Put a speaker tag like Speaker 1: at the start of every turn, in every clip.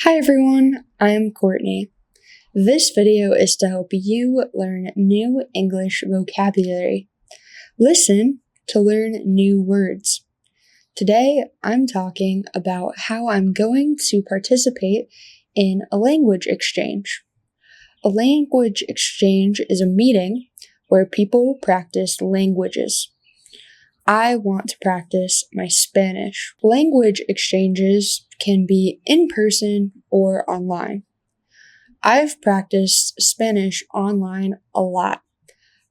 Speaker 1: Hi everyone, I'm Courtney. This video is to help you learn new English vocabulary. Listen to learn new words. Today, I'm talking about how I'm going to participate in a language exchange. A language exchange is a meeting where people practice languages. I want to practice my Spanish. Language exchanges can be in person or online. I've practiced Spanish online a lot.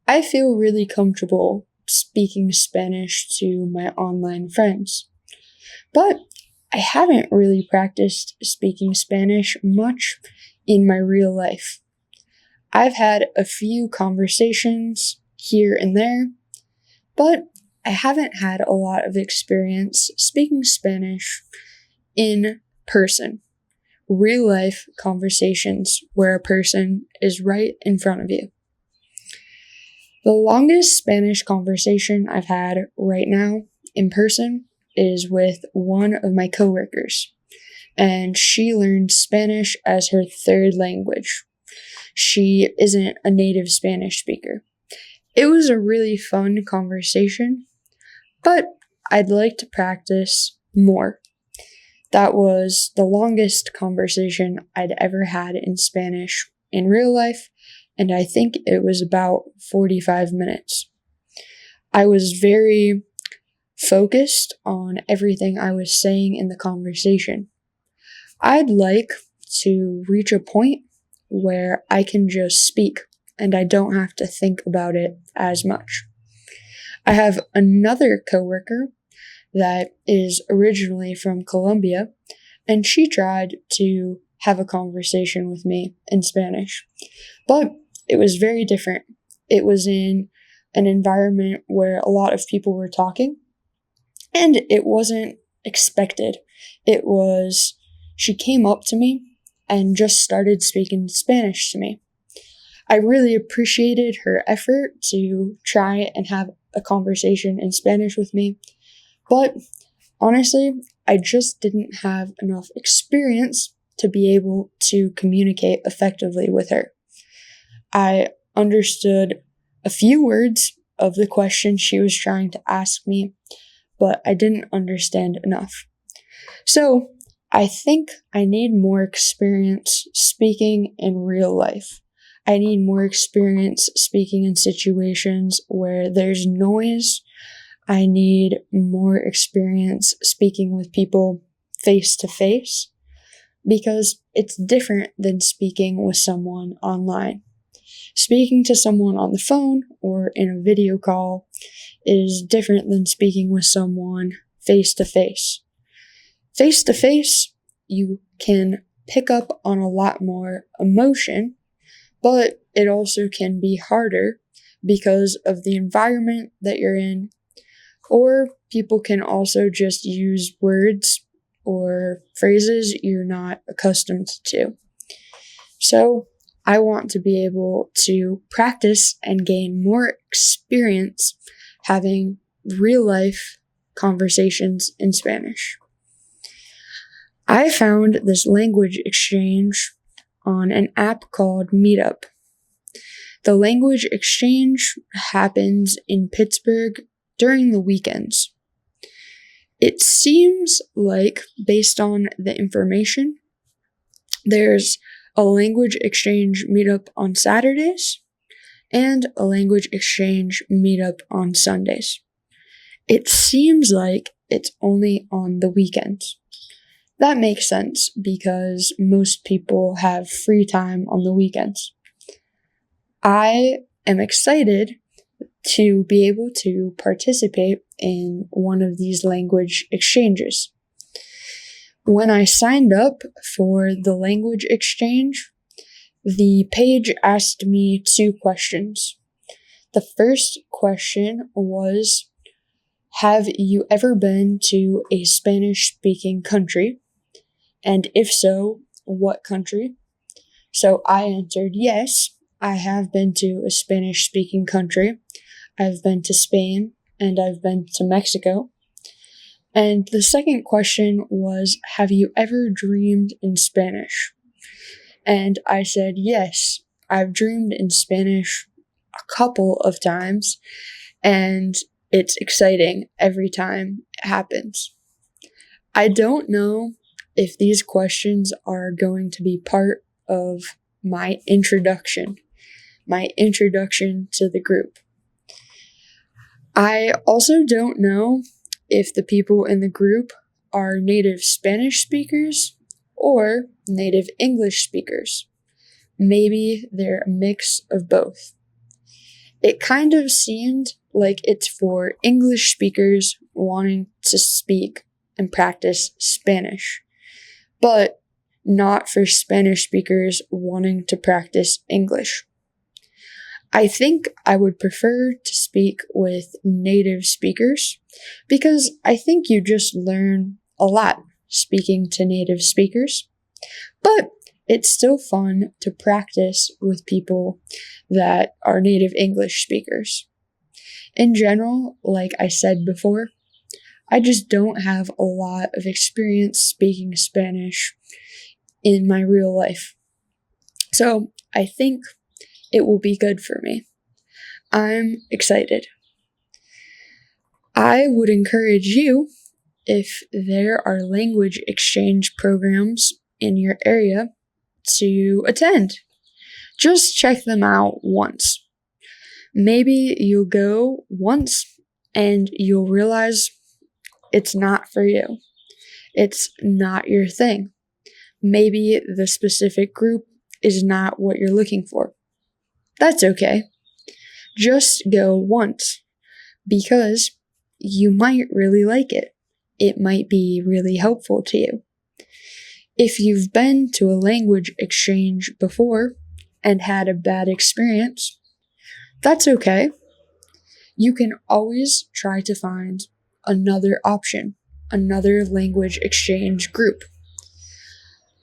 Speaker 1: I feel really comfortable speaking Spanish to my online friends. But I haven't really practiced speaking Spanish much in my real life. I've had a few conversations here and there, but I haven't had a lot of experience speaking Spanish in person. Real life conversations where a person is right in front of you. The longest Spanish conversation I've had right now in person is with one of my coworkers, and she learned Spanish as her third language. She isn't a native Spanish speaker. It was a really fun conversation, but I'd like to practice more. That was the longest conversation I'd ever had in Spanish in real life, and I think it was about 45 minutes. I was very focused on everything I was saying in the conversation. I'd like to reach a point where I can just speak and I don't have to think about it as much. I have another coworker that is originally from Colombia, and she tried to have a conversation with me in Spanish, but it was very different. It was in an environment where a lot of people were talking, and it wasn't expected. She came up to me and just started speaking Spanish to me. I really appreciated her effort to try and have a conversation in Spanish with me, but honestly, I just didn't have enough experience to be able to communicate effectively with her. I understood a few words of the question she was trying to ask me, but I didn't understand enough. So, I think I need more experience speaking in real life. I need more experience speaking in situations where there's noise. I need more experience speaking with people face to face because it's different than speaking with someone online. Speaking to someone on the phone or in a video call is different than speaking with someone face to face. Face to face, you can pick up on a lot more emotion, but it also can be harder because of the environment that you're in, or people can also just use words or phrases you're not accustomed to. So, I want to be able to practice and gain more experience having real life conversations in Spanish. I found this language exchange on an app called Meetup. The language exchange happens in Pittsburgh during the weekends. It seems like, based on the information, there's a language exchange meetup on Saturdays and a language exchange meetup on Sundays. It seems like it's only on the weekends. That makes sense because most people have free time on the weekends. I am excited to be able to participate in one of these language exchanges. When I signed up for the language exchange, the page asked me 2 questions. The first question was, have you ever been to a Spanish-speaking country? And if so, what country? So I answered yes, I have been to a Spanish-speaking country. I've been to Spain and I've been to Mexico. And the second question was, have you ever dreamed in Spanish? And I said, yes, I've dreamed in Spanish a couple of times, and it's exciting every time it happens. I don't know if these questions are going to be part of my introduction to the group. I also don't know if the people in the group are native Spanish speakers or native English speakers. Maybe they're a mix of both. It kind of seemed like it's for English speakers wanting to speak and practice Spanish, but not for Spanish speakers wanting to practice English. I think I would prefer to speak with native speakers because I think you just learn a lot speaking to native speakers, but it's still fun to practice with people that are native English speakers. In general, like I said before, I just don't have a lot of experience speaking Spanish in my real life. So I think it will be good for me. I'm excited. I would encourage you, if there are language exchange programs in your area, to attend. Just check them out once. Maybe you'll go once and you'll realize it's not for you. It's not your thing. Maybe the specific group is not what you're looking for. That's okay. Just go once, because you might really like it. It might be really helpful to you. If you've been to a language exchange before and had a bad experience, that's okay. You can always try to find another option, another language exchange group.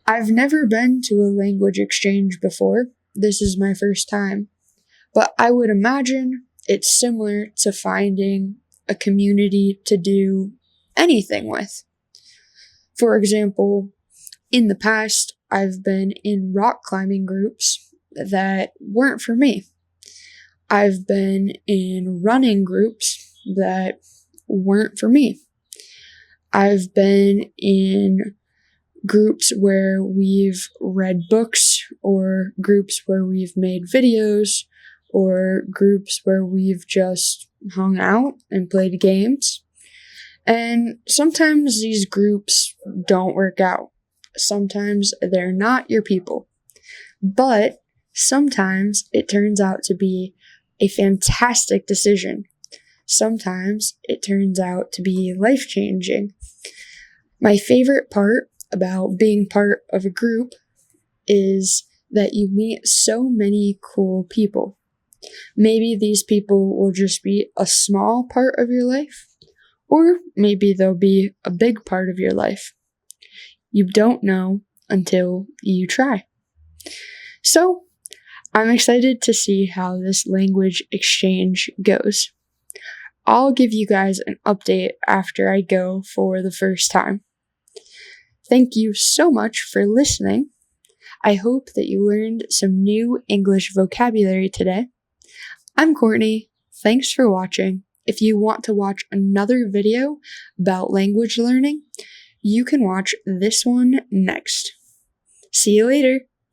Speaker 1: I've never been to a language exchange before. This is my first time. But I would imagine it's similar to finding a community to do anything with. For example, in the past, I've been in rock climbing groups that weren't for me. I've been in running groups that weren't for me. I've been in groups where we've read books, or groups where we've made videos, or groups where we've just hung out and played games. And sometimes these groups don't work out. Sometimes they're not your people. But sometimes it turns out to be a fantastic decision. Sometimes it turns out to be life-changing. My favorite part about being part of a group is that you meet so many cool people. Maybe these people will just be a small part of your life, or maybe they'll be a big part of your life. You don't know until you try. So, I'm excited to see how this language exchange goes. I'll give you guys an update after I go for the first time. Thank you so much for listening. I hope that you learned some new English vocabulary today. I'm Courtney. Thanks for watching. If you want to watch another video about language learning, you can watch this one next. See you later.